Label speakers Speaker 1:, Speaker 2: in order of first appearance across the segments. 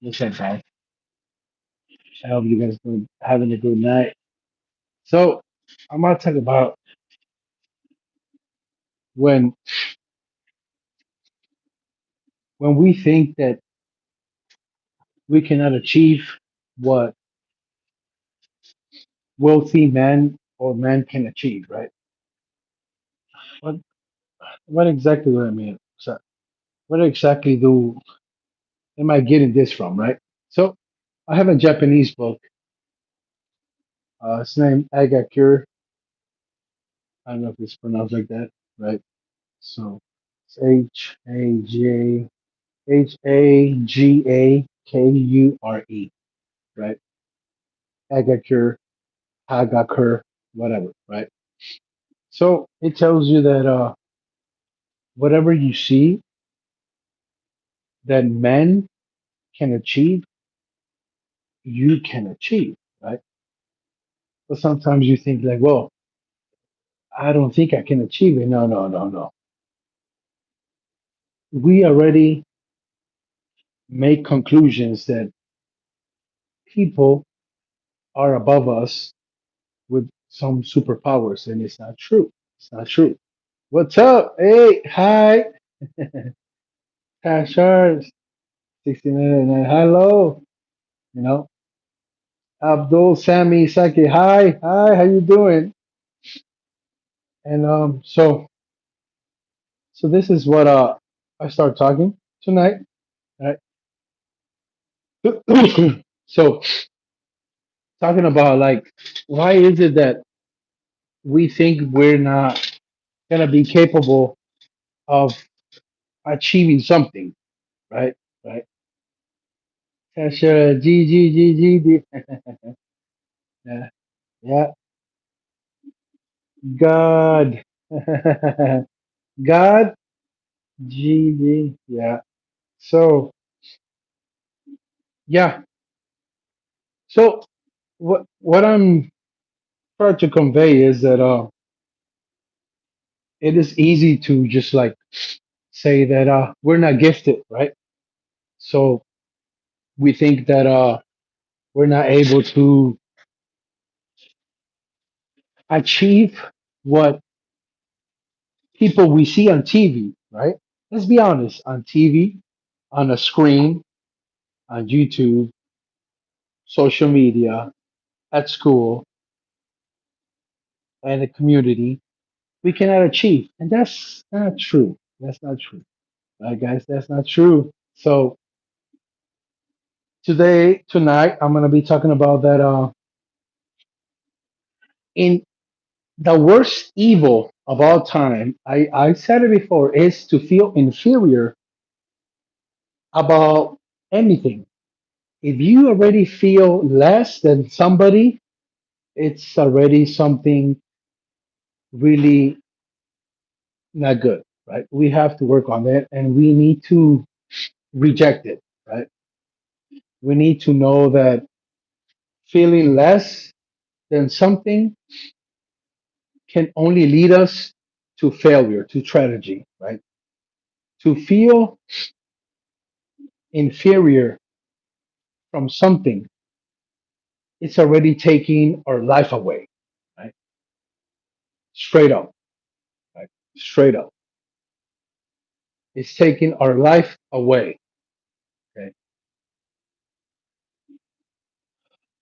Speaker 1: Listen, guys. I hope you guys are having a good night. So, I'm gonna talk about when when we think that we cannot achieve what wealthy men or men can achieve, right? What what exactly do I mean? So, what exactly do am I getting this from, right? So, I have a Japanese book. It's named Agakure. I don't know if it's pronounced like that, right? So, it's Hagakure, right? Agakure, Hagakure, whatever, right? So it tells you that whatever you see that men can achieve, you can achieve, right? But sometimes you think like, well, I don't think I can achieve it. No, no, no, no. We already make conclusions that people are above us with some superpowers, and it's not true. It's not true. What's up? Hey, hi, Tashar, 69. Hello, you know, Abdul, Sammy, Saki. Hi, hi, how you doing? And so this is what I start talking tonight. Right? So talking about like why is it that we think we're not gonna be capable of achieving something, right? Right. Tasha, G G G G G. Yeah, yeah. God, God, G G. Yeah. So yeah. So what I'm trying to convey is that it is easy to just like say that we're not gifted, right? So we think that we're not able to achieve what people we see on TV, right? Let's be honest, on TV, on a screen, on YouTube, social media, at school, and the community, we cannot achieve. And that's not true. That's not true. Right, guys? That's not true. So tonight, I'm gonna be talking about that in the worst evil of all time, I said it before, is to feel inferior about anything. If you already feel less than somebody, it's already something really not good, right? We have to work on it and we need to reject it, right? We need to know that feeling less than something can only lead us to failure, to tragedy, right? To feel inferior from something, it's already taking our life away, right? Straight up, right? Straight up. It's taking our life away. Okay.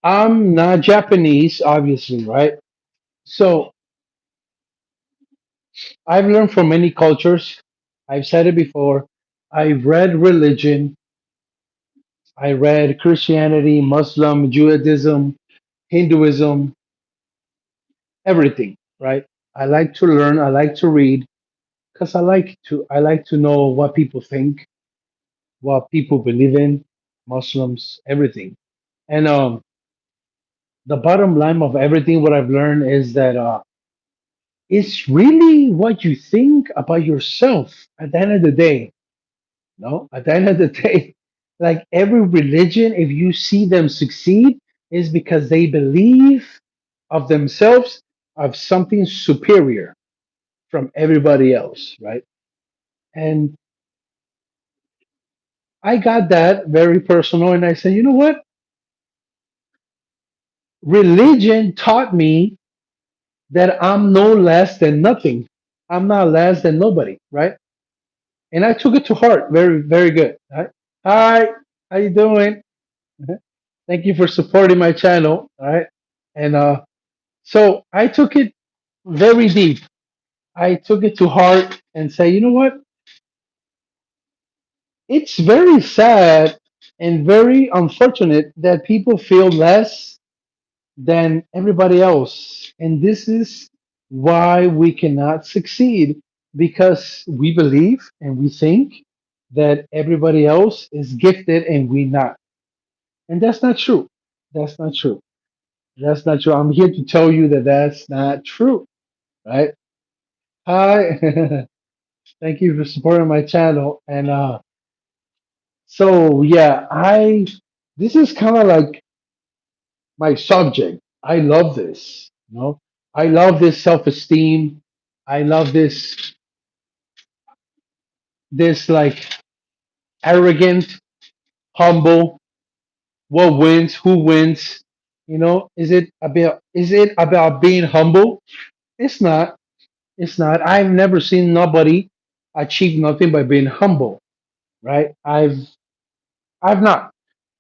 Speaker 1: I'm not Japanese, obviously, right? So I've learned from many cultures. I've said it before. I've read religion. I read Christianity, Muslim, Judaism, Hinduism, everything, right? I like to learn. I like to read because I like to know what people think, what people believe in, Muslims, everything. And the bottom line of everything, what I've learned is that it's really what you think about yourself at the end of the day. No, at the end of the day, like every religion, if you see them succeed, is because they believe of themselves of something superior. from everybody else, right? And I got that very personal, and I said, you know what? Religion taught me that I'm no less than nothing. I'm not less than nobody, right? And I took it to heart. Very, very good. Right? Hi, how you doing? Thank you for supporting my channel. All right. And so I took it very deep. I took it to heart and say, you know what? It's very sad and very unfortunate that people feel less than everybody else. And this is why we cannot succeed because we believe and we think that everybody else is gifted and we not. And that's not true. That's not true. That's not true. I'm here to tell you that that's not true, right? Hi. Thank you for supporting my channel. And so yeah, I this is kind of like my subject. I love this, you know. I love this self-esteem. I love this like arrogant, humble, what wins, who wins, you know? Is it about being humble? It's not. It's not. I've never seen nobody achieve nothing by being humble, right? I've not.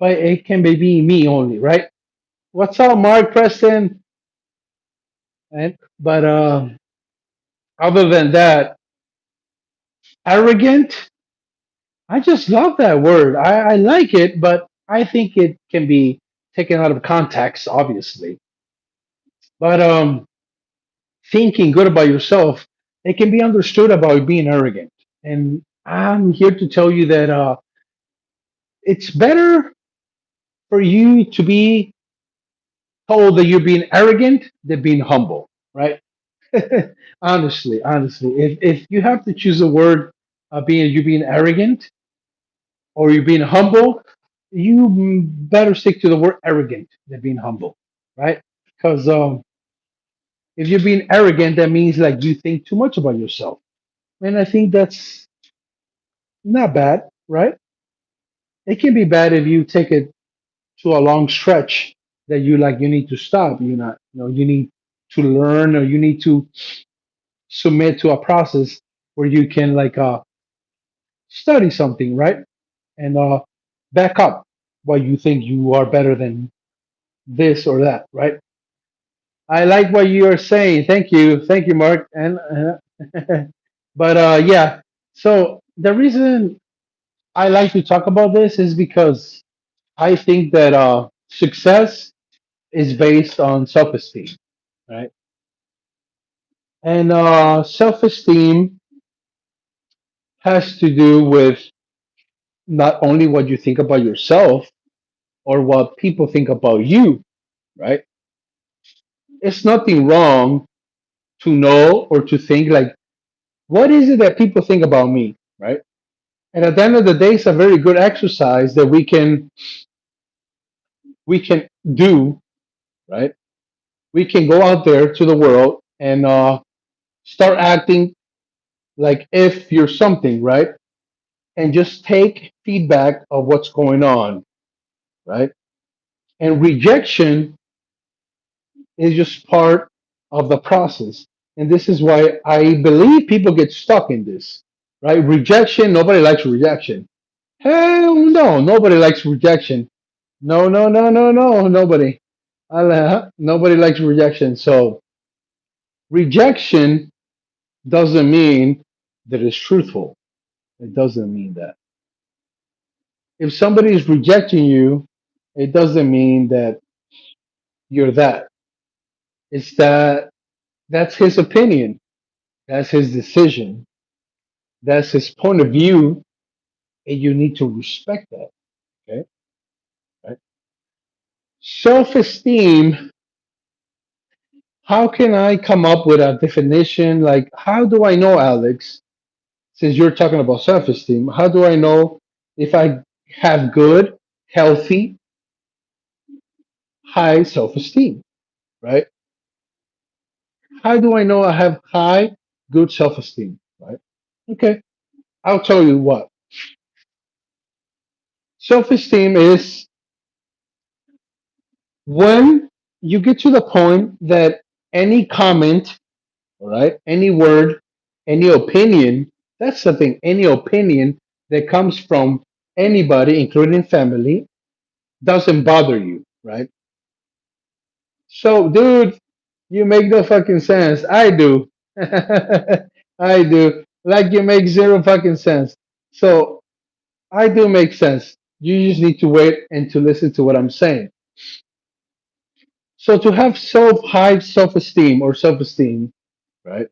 Speaker 1: But it can be me only, right? What's up, Mark Preston? Right? But other than that, arrogant, I just love that word. I like it, but I think it can be taken out of context, obviously. But thinking good about yourself, it can be understood about being arrogant. And I'm here to tell you that it's better for you to be told that you're being arrogant than being humble, right? Honestly, if you have to choose a word, being you being arrogant or you being humble, you better stick to the word arrogant than being humble, right? Because if you're being arrogant, that means like you think too much about yourself, and I think that's not bad, right? It can be bad if you take it to a long stretch that you need to stop. You not, you know, you need to learn or you need to submit to a process where you can study something, right? And back up why you think you are better than this or that, right? I like what you are saying. Thank you, Mark. And but yeah, so the reason I like to talk about this is because I think that success is based on self-esteem, right? And self-esteem has to do with not only what you think about yourself or what people think about you, right? It's nothing wrong to know or to think like, what is it that people think about me, right? And at the end of the day, it's a very good exercise that we can do, right? We can go out there to the world and start acting like if you're something, right? And just take feedback of what's going on, right? And rejection is just part of the process. And this is why I believe people get stuck in this, right? Rejection, nobody likes rejection. Hell no, nobody likes rejection. No, no, no, no, no, nobody. Nobody likes rejection. So rejection doesn't mean that it's truthful. It doesn't mean that. If somebody is rejecting you, it doesn't mean that you're that. It's that that's his opinion. That's his decision. That's his point of view, and you need to respect that. Okay, right? Self-esteem. How can I come up with a definition? Like, how do I know, Alex? Since you're talking about self-esteem, how do I know if I have good, healthy, high self-esteem? Right? How do I know I have high? good self-esteem, right? Okay, I'll tell you what. Self-esteem is when you get to the point that any comment, all right, any word, any opinion, that's the thing, any opinion that comes from anybody, including family, doesn't bother you, right? So, dude, you make no fucking sense. I do. I do. Like you make zero fucking sense. So, I do make sense. You just need to wait and to listen to what I'm saying. So, to have high self esteem or self esteem, right,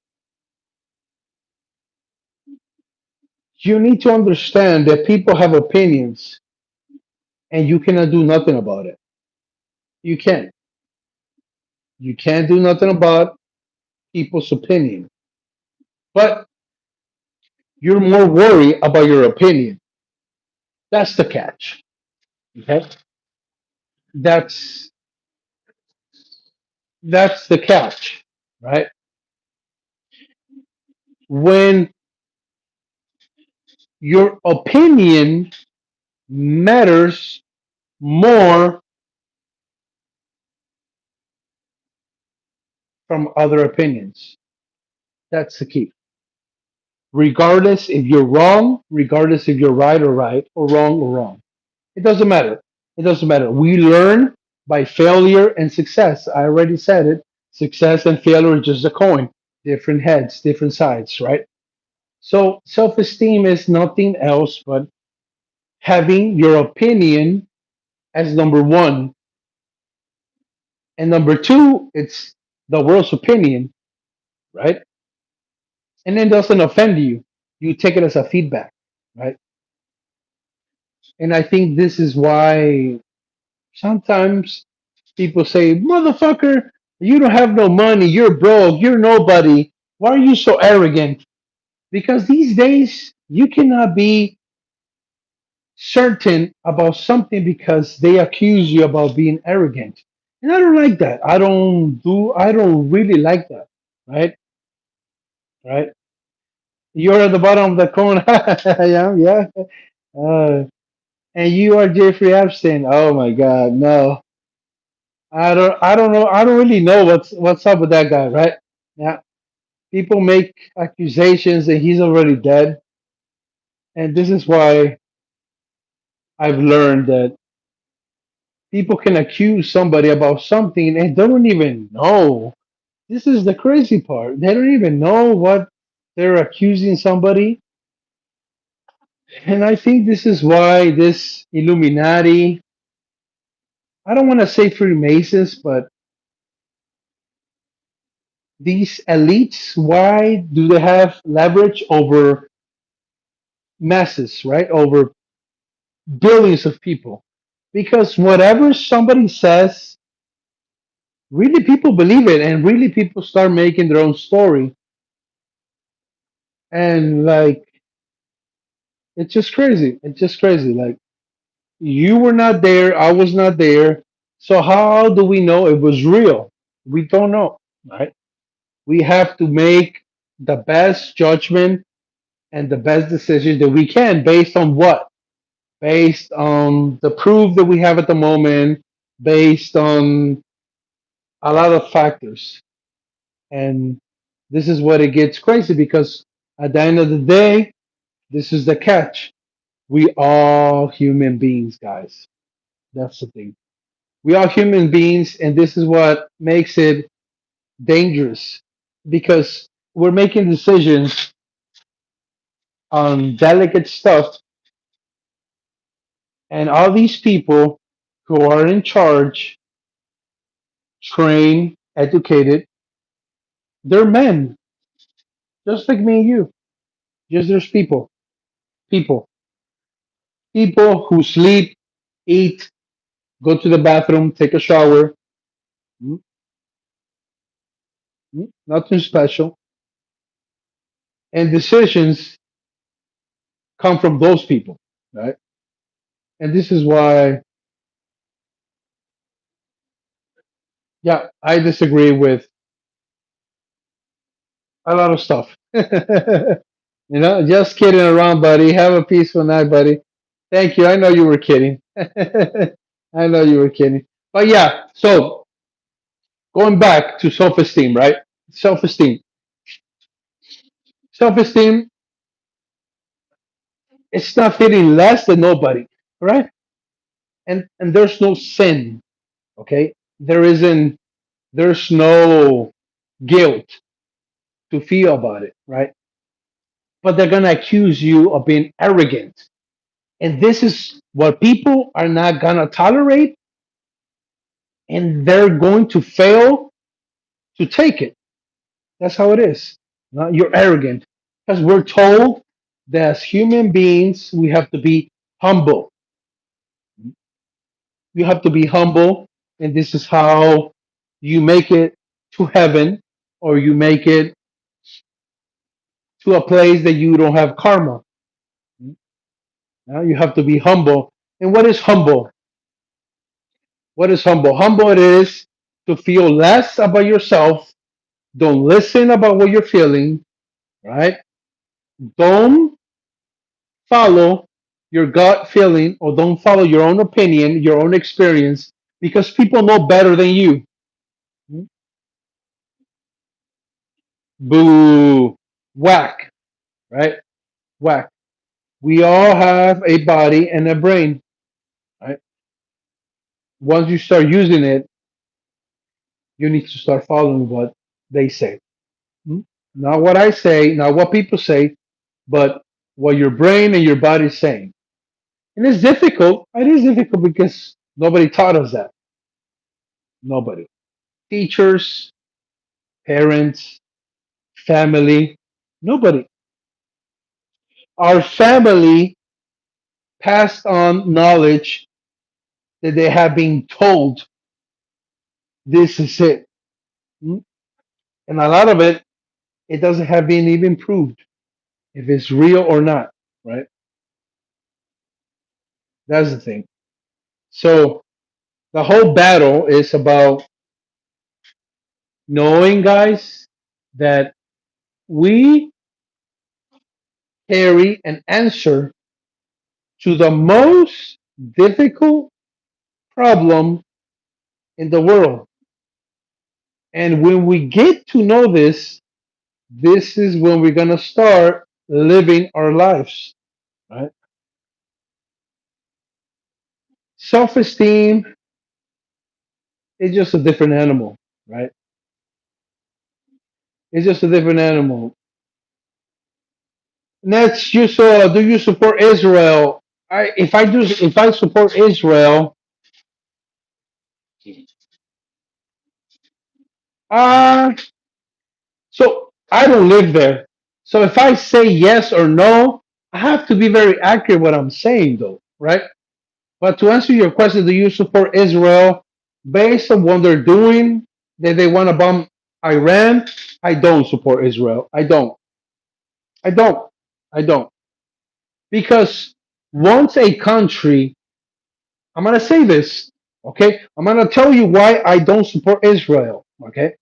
Speaker 1: you need to understand that people have opinions and you cannot do nothing about it. You can't. You can't do nothing about people's opinion. But you're more worried about your opinion. That's the catch. Okay? That's that's the catch, right? When your opinion matters more from other opinions. That's the key. Regardless if you're wrong, regardless if you're right or wrong or wrong. It doesn't matter. It doesn't matter. We learn by failure and success. I already said it. Success and failure is just a coin, different heads, different sides, right? So self esteem is nothing else but having your opinion as number one. And number two, it's the world's opinion, right? And it doesn't offend you. You take it as a feedback, right? And I think this is why sometimes people say, motherfucker, you don't have no money, you're broke, you're nobody. Why are you so arrogant? Because these days you cannot be certain about something because they accuse you about being arrogant. And I don't like that. I don't really like that. Right? Right? You're at the bottom of the cone. Yeah, yeah. Uh, and you are Jeffrey Epstein. Oh my God, no. I don't know. I don't really know what's up with that guy, right? Yeah. People make accusations that he's already dead. And this is why I've learned that people can accuse somebody about something and they don't even know. This is the crazy part. They don't even know what they're accusing somebody. And I think this is why this Illuminati, I don't want to say Freemasons, but these elites, why do they have leverage over masses, right? Over billions of people. Because whatever somebody says, really people believe it and really people start making their own story. And like, it's just crazy. It's just crazy. Like, you were not there, I was not there. So how do we know it was real? We don't know, right? We have to make the best judgment and the best decision that we can based on what? Based on the proof that we have at the moment, based on a lot of factors. And this is what it gets crazy because at the end of the day, this is the catch. We are human beings, guys. That's the thing. We are human beings, and this is what makes it dangerous because we're making decisions on delicate stuff, and all these people who are in charge, trained, educated, they're men, just like me and you. Just there's people, people who sleep, eat, go to the bathroom, take a shower. Mm, Nothing special. And decisions come from those people, right? And this is why, yeah, I disagree with a lot of stuff. Just kidding around, buddy. Have a peaceful night, buddy. Thank you. I know you were kidding. I know you were kidding. But yeah, so going back to self esteem, right? Self esteem. Self esteem, it's not feeling less than nobody, right? And there's no sin, okay? There's no guilt to feel about it, right? But they're gonna accuse you of being arrogant. And this is what people are not gonna tolerate, and they're going to fail to take it. That's how it is. No, you're arrogant. Because we're told that as human beings, we have to be humble. You have to be humble, and this is how you make it to heaven, or you make it to a place that you don't have karma. Now you have to be humble. And what is humble? What is humble? Humble it is to feel less about yourself. Don't listen about what you're feeling, right? Don't follow your gut feeling, or don't follow your own opinion, your own experience, because people know better than you. Boo. Whack, right? Whack. We all have a body and a brain, right? Once you start using it, you need to start following what they say. Hmm? Not what I say, not what people say, but what your brain and your body is saying. And it's difficult. It is difficult because nobody taught us that. Nobody. Teachers, parents, family, nobody. Our family passed on knowledge that they have been told this is it. Hmm? And a lot of it, it doesn't have been even proved if it's real or not, right? That's the thing. So the whole battle is about knowing, guys, that we carry an answer to the most difficult problem in the world. And when we get to know this, this is when we're going to start living our lives, right? Self esteem is just a different animal, right? It's just a different animal. Next, do you support Israel? If I support Israel, uh so I don't live there. So if I say yes or no, I have to be very accurate what I'm saying, though, right? But to answer your question, do you support Israel based on what they're doing? That they want to bomb Iran? I don't support Israel. I don't. I don't. I don't. Because once a country, I'm going to say this, okay? I'm going to tell you why I don't support Israel, okay?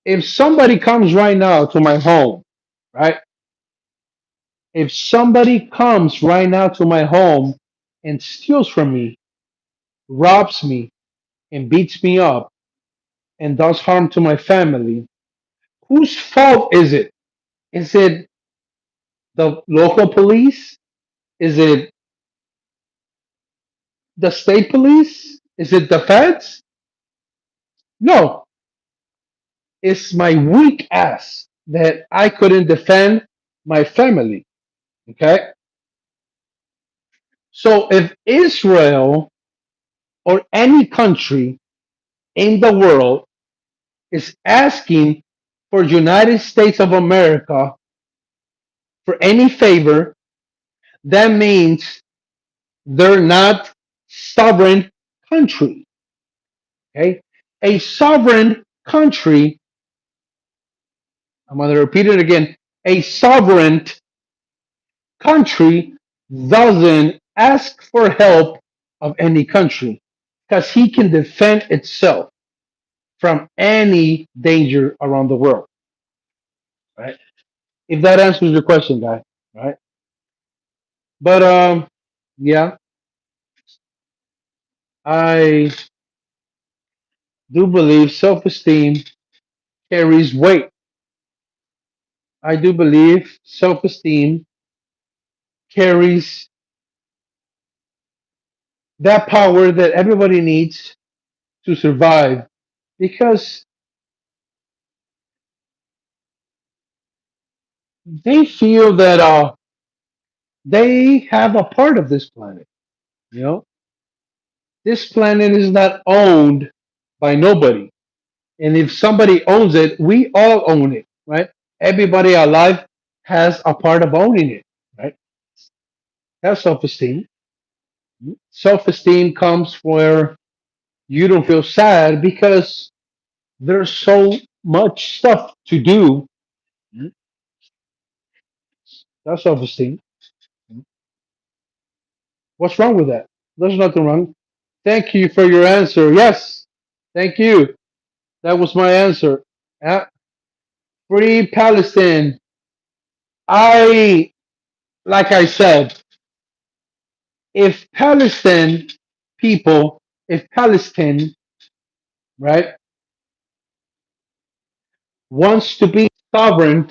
Speaker 1: If somebody comes right now to my home, right? If somebody comes right now to my home and steals from me, robs me, and beats me up, and does harm to my family, whose fault is it? Is it the local police? Is it the state police? Is it the feds? No, it's my weak ass that I couldn't defend my family. Okay? So if Israel or any country in the world is asking for United States of America for any favor, that means they're not sovereign country. Okay? A sovereign country, I'm going to repeat it again. A sovereign country doesn't ask for help of any country because he can defend itself from any danger around the world. right? If that answers your question, guy, right? But yeah, I do believe self-esteem carries weight. I do believe self-esteem carries that power that everybody needs to survive because they feel that they have a part of this planet. You know, this planet is not owned by nobody, and if somebody owns it, we all own it, right? Everybody alive has a part of owning it, right? That's self-esteem. Self-esteem comes where you don't feel sad because there's so much stuff to do. That's self-esteem. What's wrong with that? There's nothing wrong. Thank you for your answer. Yes, thank you. That was my answer. Yeah. Free Palestine. I, like I said, if Palestine people, if Palestine, right, wants to be sovereign,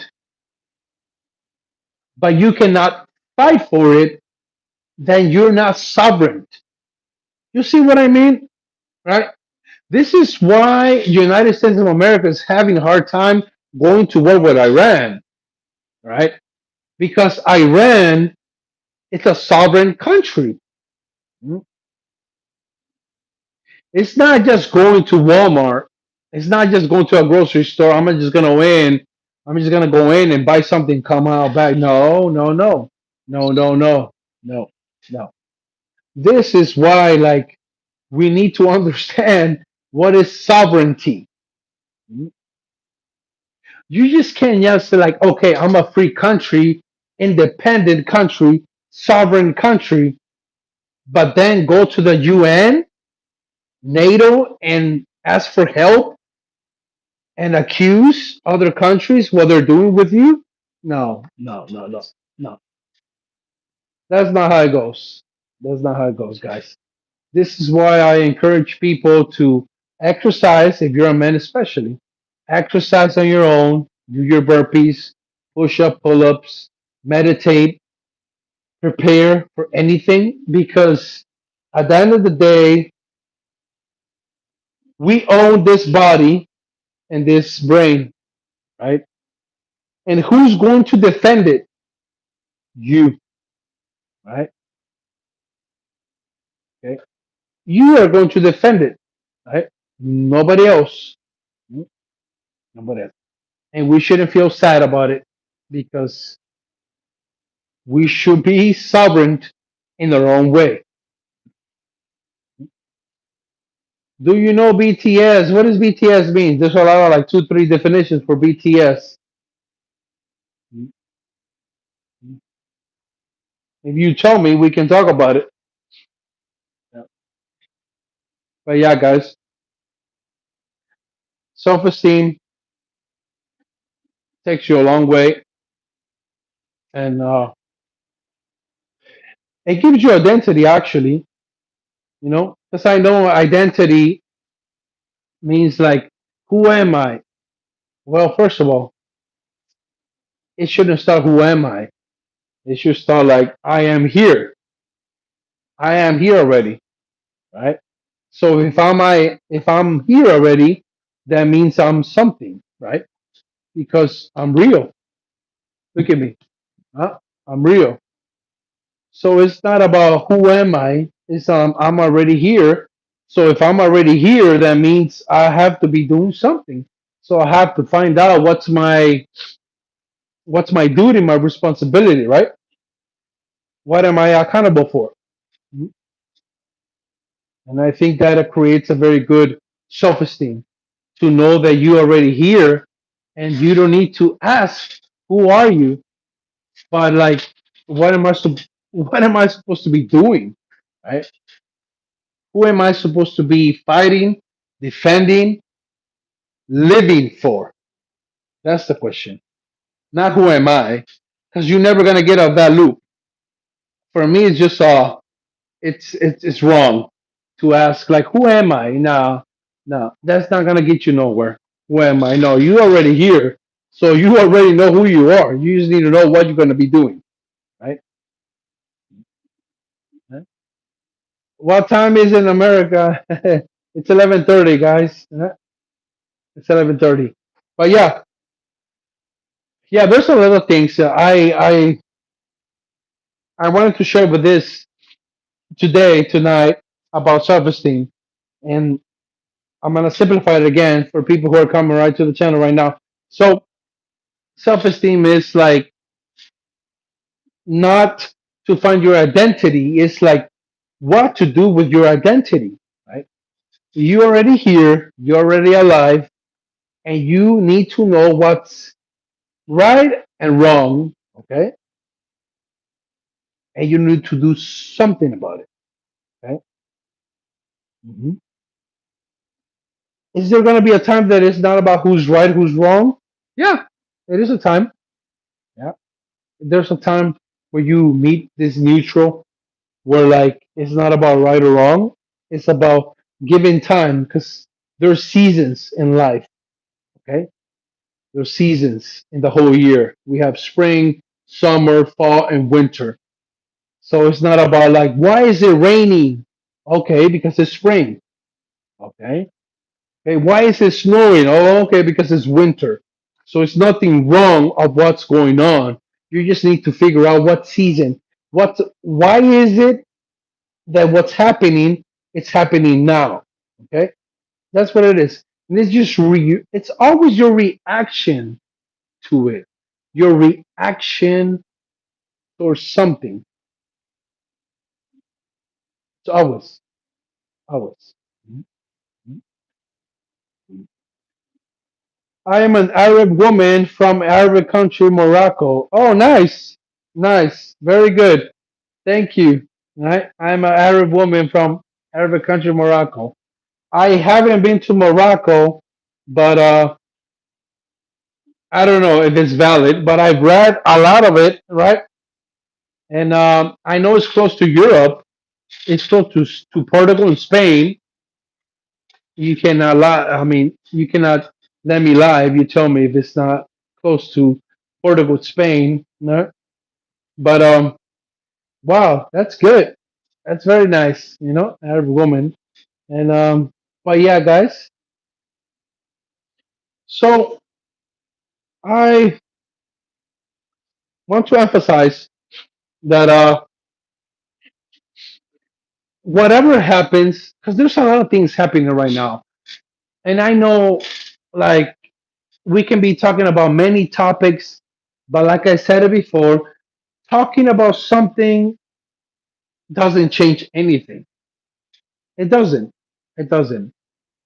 Speaker 1: but you cannot fight for it, then you're not sovereign. You see what I mean? Right? This is why United States of America is having a hard time going to war with Iran, right? Because Iran is a sovereign country. It's not just going to Walmart. It's not just going to a grocery store. I'm just gonna go in and buy something, come out back. No, no, no, no, no, no, no, no. This is why, like, we need to understand what is sovereignty. You just can't just say like, okay, I'm a free country, independent country, sovereign country, but then go to the UN, NATO, and ask for help and accuse other countries what they're doing with you? No, no, no, no, no. That's not how it goes. That's not how it goes, guys. This is why I encourage people to exercise, if you're a man especially. Exercise on your own, do your burpees, push up, pull ups, meditate, prepare for anything because at the end of the day, we own this body and this brain, right? And who's going to defend it? You, right? Okay. You are going to defend it, right? Nobody else. Nobody else. And we shouldn't feel sad about it because we should be sovereign in our own way. Do you know BTS? What does BTS mean? There's a lot of like two, three definitions for BTS. If you tell me, we can talk about it. Yeah. But yeah, guys, self-esteem takes you a long way, and it gives you identity. Actually, because I know identity means like, who am I? Well, first of all, it shouldn't start who am I. It should start like I am here. I am here already, right? So if I'm here already, that means I'm something, right? Because I'm real. Look at me. Huh? I'm real. So it's not about who am I. It's I'm already here. So if I'm already here, that means I have to be doing something. So I have to find out what's my duty, my responsibility, right? What am I accountable for? Mhm. And I think that creates a very good self-esteem to know that you already here and you don't need to ask who are you, but like what am I what am I supposed to be doing? Right? Who am I supposed to be fighting, defending, living for? That's the question. not who am I, because you're never gonna get out of that loop. For me, it's just it's wrong to ask like who am I? No, no, that's not gonna get you nowhere. Who am I? No, you already here, so you already know who you are. You just need to know what you're gonna be doing, right? What time is it in America? It's 11:30, guys. It's 11:30. But yeah, yeah. There's a lot of things I wanted to share with this today tonight about self-esteem, and I'm gonna simplify it again for people who are coming right to the channel right now. So self-esteem is like not to find your identity. It's like what to do with your identity, right? You're already here. You're already alive, and you need to know what's right and wrong. Okay, and you need to do something about it. Okay. Mhm. Is there going to be a time that it's not about who's right, who's wrong? Yeah, it is a time. Yeah, there's a time where you meet this neutral, where like it's not about right or wrong. It's about giving time because there's seasons in life. Okay, there's seasons in the whole year. We have spring, summer, fall, and winter. So it's not about like why is it raining? Okay, because it's spring. Okay. Hey, why is it snowing? Oh, okay, because it's winter. So it's nothing wrong of what's going on. You just need to figure out what season. Why is it that what's happening, it's happening now. Okay? That's what it is. And it's always your reaction to it. Your reaction or something. It's always, always. I am an Arab woman from Arab country, Morocco. Oh, nice. Nice. Very good. Thank you. Right? I'm an Arab woman from Arab country, Morocco. I haven't been to Morocco, but I don't know if it's valid, but I've read a lot of it, right? And I know it's close to Europe. It's close to Portugal and Spain. You cannot lie. I mean, you cannot let me lie if you tell me if it's not close to Portugal, Spain. No, but wow, that's good. That's very nice. Arab woman. And but yeah, guys. So I want to emphasize that whatever happens, because there's a lot of things happening right now, and I know, like, we can be talking about many topics, but like I said it before, talking about something doesn't change anything. It doesn't. It doesn't.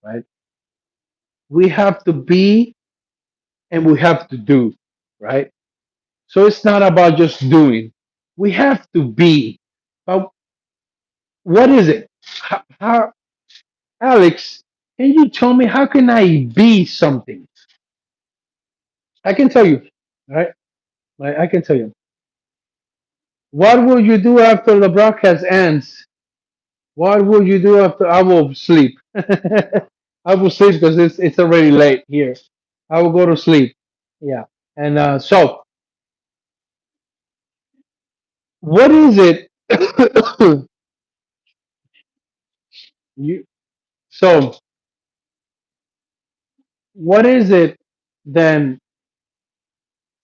Speaker 1: Right? We have to be and we have to do. Right? So it's not about just doing. We have to be. But what is it? How Alex, can you tell me how can I be something? I can tell you, right? I can tell you. What will you do after the broadcast ends? What will you do after I will sleep? I will sleep because it's already late here. I will go to sleep. Yeah. And so, what is it? you so what is it then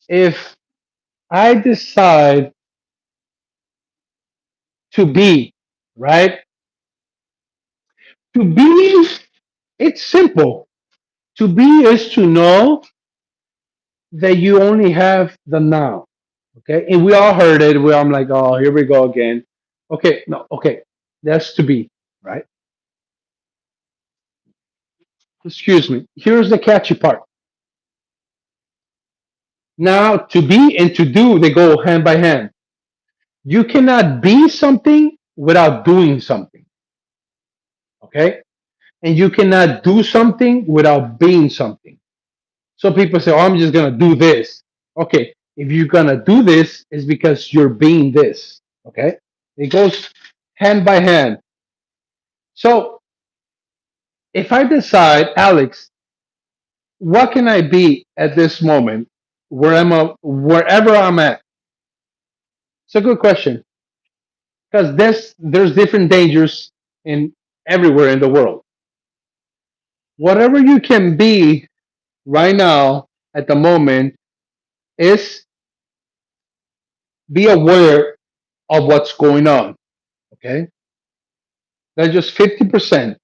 Speaker 1: if I decide to be right? To be, it's simple. To be is to know that you only have the now. Okay, and we all heard it. Where I'm like, oh, here we go again. Okay, no, okay, that's to be right. Excuse me. Here's the catchy part. Now, to be and to do, they go hand by hand. You cannot be something without doing something. Okay, and you cannot do something without being something. So people say, oh, I'm just gonna do this. Okay, if you're gonna do this, it's because you're being this. Okay, it goes hand by hand. So if I decide, Alex, what can I be at this moment, wherever I'm at? It's a good question because there's different dangers in everywhere in the world. Whatever you can be right now at the moment is be aware of what's going on. Okay, that's just 50%.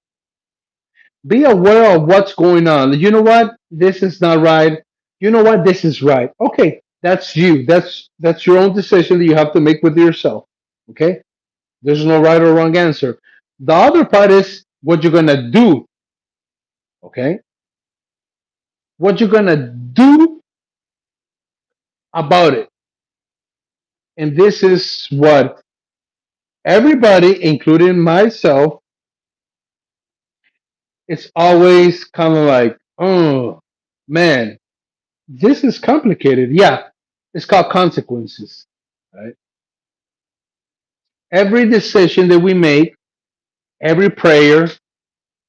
Speaker 1: Be aware of what's going on. You know what? This is not right. You know what? This is right. Okay, that's you. That's your own decision that you have to make with yourself. Okay, there's no right or wrong answer. The other part is what you're gonna do. Okay, what you're gonna do about it. And this is what everybody, including myself, it's always kind of like, oh man, this is complicated. Yeah, it's called consequences. Right? Every decision that we make, every prayer,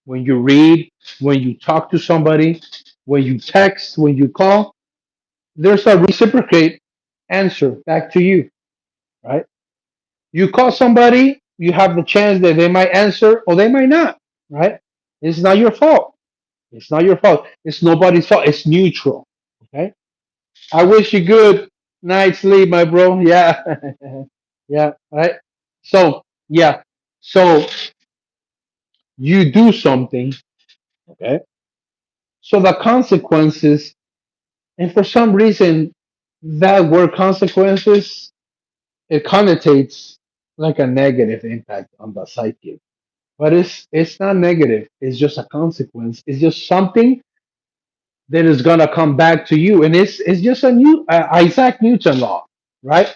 Speaker 1: when you read, when you talk to somebody, when you text, when you call, there's a reciprocate answer back to you, right? You call somebody, you have the chance that they might answer or they might not, right? It's not your fault. It's not your fault. It's nobody's fault. It's neutral. Okay. I wish you good night's sleep, my bro. Yeah. Yeah. Right. So, yeah. So you do something. Okay. So the consequences, and for some reason, that word consequences, it connotates like a negative impact on the psyche. But it's not negative. It's just a consequence. It's just something that is gonna come back to you, and it's just a new Isaac Newton law, right?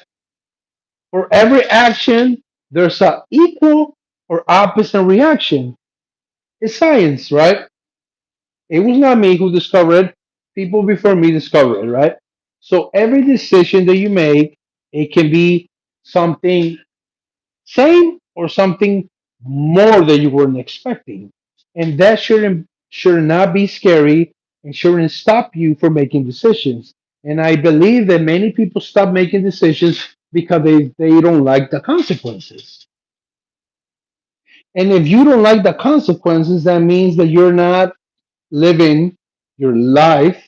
Speaker 1: For every action, there's a equal or opposite reaction. It's science, right? It was not me who discovered it. People before me discovered it, right? So every decision that you make, it can be something same or something more than you weren't expecting. And that should not be scary and shouldn't stop you from making decisions. And I believe that many people stop making decisions because they don't like the consequences. And if you don't like the consequences, that means that you're not living your life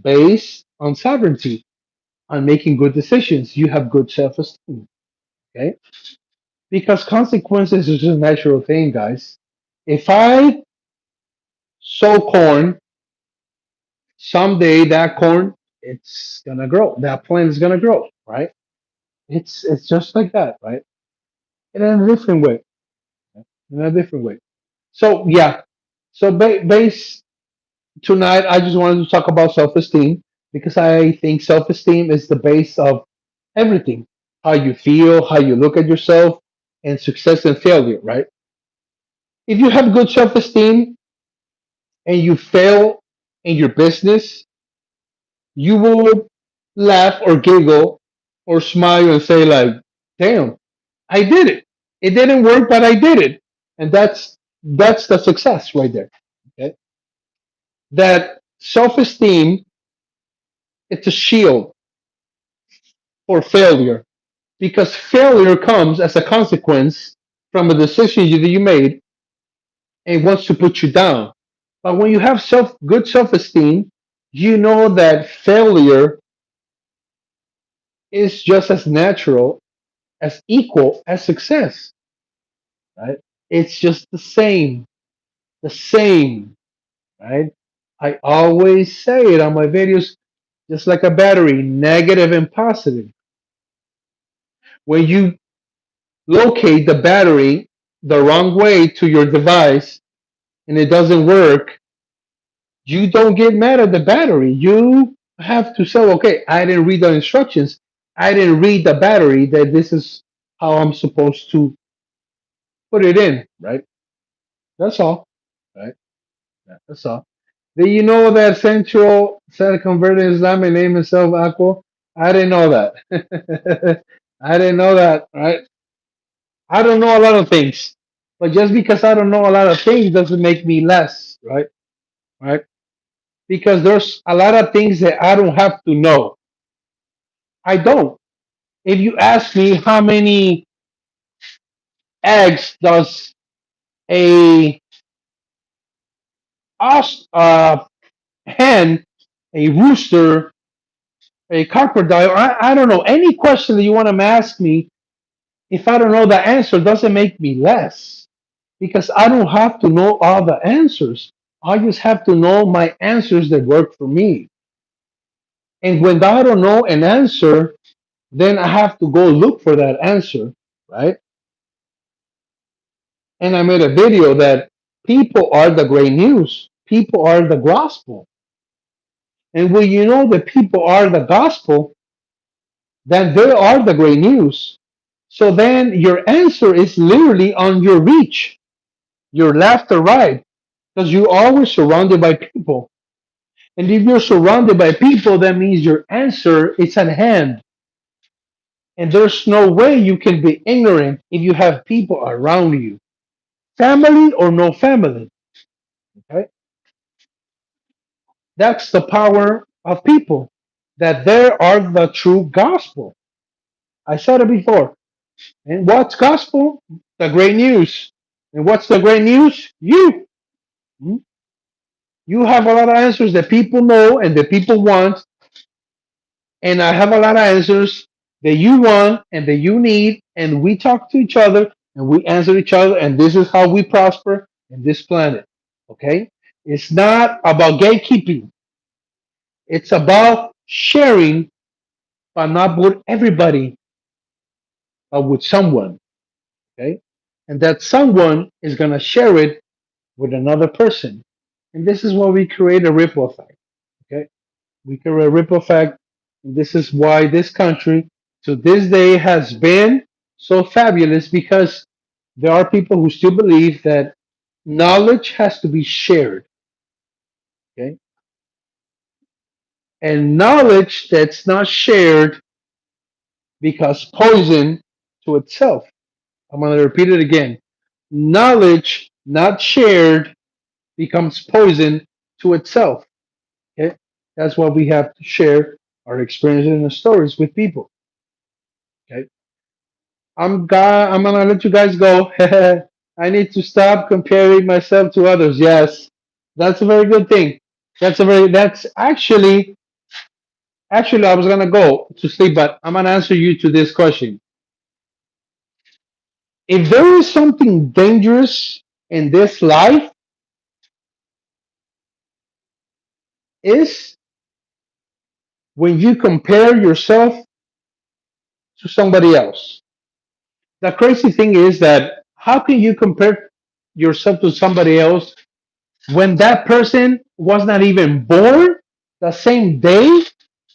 Speaker 1: based on sovereignty, on making good decisions. You have good self esteem. Okay. Because consequences is a natural thing, guys. If I sow corn, someday that corn it's gonna grow. That plant is gonna grow, right? It's just like that, right? In a different way. In a different way. So yeah. So base tonight, I just wanted to talk about self-esteem because I think self-esteem is the base of everything. How you feel, how you look at yourself, and success and failure, right? If you have good self-esteem, and you fail in your business, you will laugh or giggle or smile and say like, "Damn, I did it. It didn't work, but I did it." And that's the success right there. Okay? That self-esteem, it's a shield for failure because failure comes as a consequence from a decision that you made and wants to put you down. But when you have good self-esteem, you know that failure is just as natural, as equal as success, right? It's just the same, right? I always say it on my videos, just like a battery, negative and positive. When you locate the battery the wrong way to your device and it doesn't work, you don't get mad at the battery. You have to say, okay, I didn't read the instructions. I didn't read the battery that this is how I'm supposed to put it in, right? That's all, right? Yeah, that's all. Do you know that Central said converted Islam and named himself Aqua? I didn't know that. I didn't know that, right? I don't know a lot of things, but just because I don't know a lot of things doesn't make me less, right? Right? Because there's a lot of things that I don't have to know. I don't. If you ask me how many eggs does a hen, a rooster, a crocodile, I don't know, any question that you want to ask me, if I don't know the answer, doesn't make me less. Because I don't have to know all the answers. I just have to know my answers that work for me. And when I don't know an answer, then I have to go look for that answer, right? And I made a video that people are the great news. People are the gospel. And when you know that people are the gospel, then they are the great news. So then your answer is literally on your reach, your left or right, because you're always surrounded by people. And if you're surrounded by people, that means your answer is at hand. And there's no way you can be ignorant if you have people around you, family or no family. Okay? That's the power of people, that there are the true gospel. I said it before. And what's gospel? The great news. And what's the great news? You. Hmm? You have a lot of answers that people know and that people want, and I have a lot of answers that you want and that you need, and we talk to each other and we answer each other, and this is how we prosper in this planet. Okay? It's not about gatekeeping, it's about sharing, but not with everybody, but with someone. Okay? And that someone is going to share it with another person. And this is why we create a ripple effect. Okay? We create a ripple effect. And this is why this country to this day has been so fabulous, because there are people who still believe that knowledge has to be shared. Okay? And knowledge that's not shared becomes poison to itself. I'm going to repeat it again. Knowledge not shared becomes poison to itself. Okay? That's why we have to share our experiences and stories with people. Okay? I'm gonna let you guys go. I need to stop comparing myself to others. Yes, that's a very good thing. That's actually I was gonna go to sleep, but I'm gonna answer you to this question. If there is something dangerous in this life, is when you compare yourself to somebody else. The crazy thing is that how can you compare yourself to somebody else when that person was not even born the same day,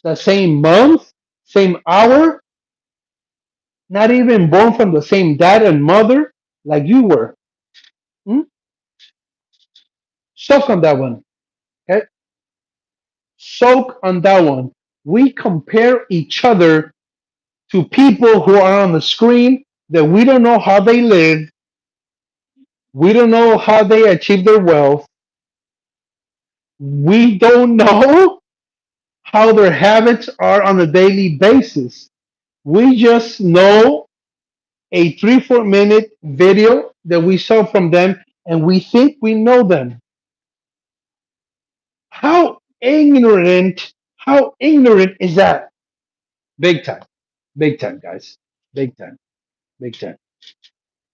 Speaker 1: the same month, same hour, not even born from the same dad and mother like you were? Hmm? Soak on that one. Okay? Soak on that one. We compare each other to people who are on the screen that we don't know how they live, we don't know how they achieve their wealth, we don't know how their habits are on a daily basis. We just know a 3 4 minute video that we saw from them and we think we know them. How ignorant is that? Big time. Big time, guys. Big time. Big time.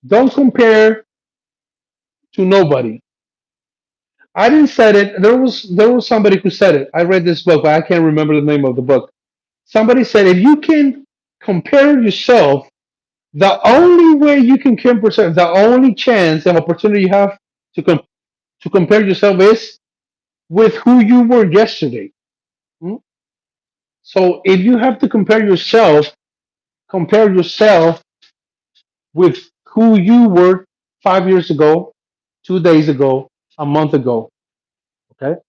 Speaker 1: Don't compare to nobody. I didn't say it. There was somebody who said it. I read this book, but I can't remember the name of the book. Somebody said if you can compare yourself, the only way you can compare yourself, the only chance and opportunity you have to to compare yourself is with who you were yesterday. Mm? So if you have to compare yourself with who you were 5 years ago, 2 days ago, a month ago. Okay,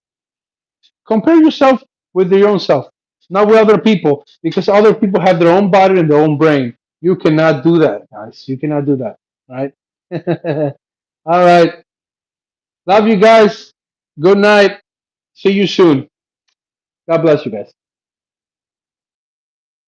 Speaker 1: compare yourself with your own self. not with other people, because other people have their own body and their own brain. You cannot do that, guys. You cannot do that, right? All right. Love you guys. Good night. See you soon. God bless you guys.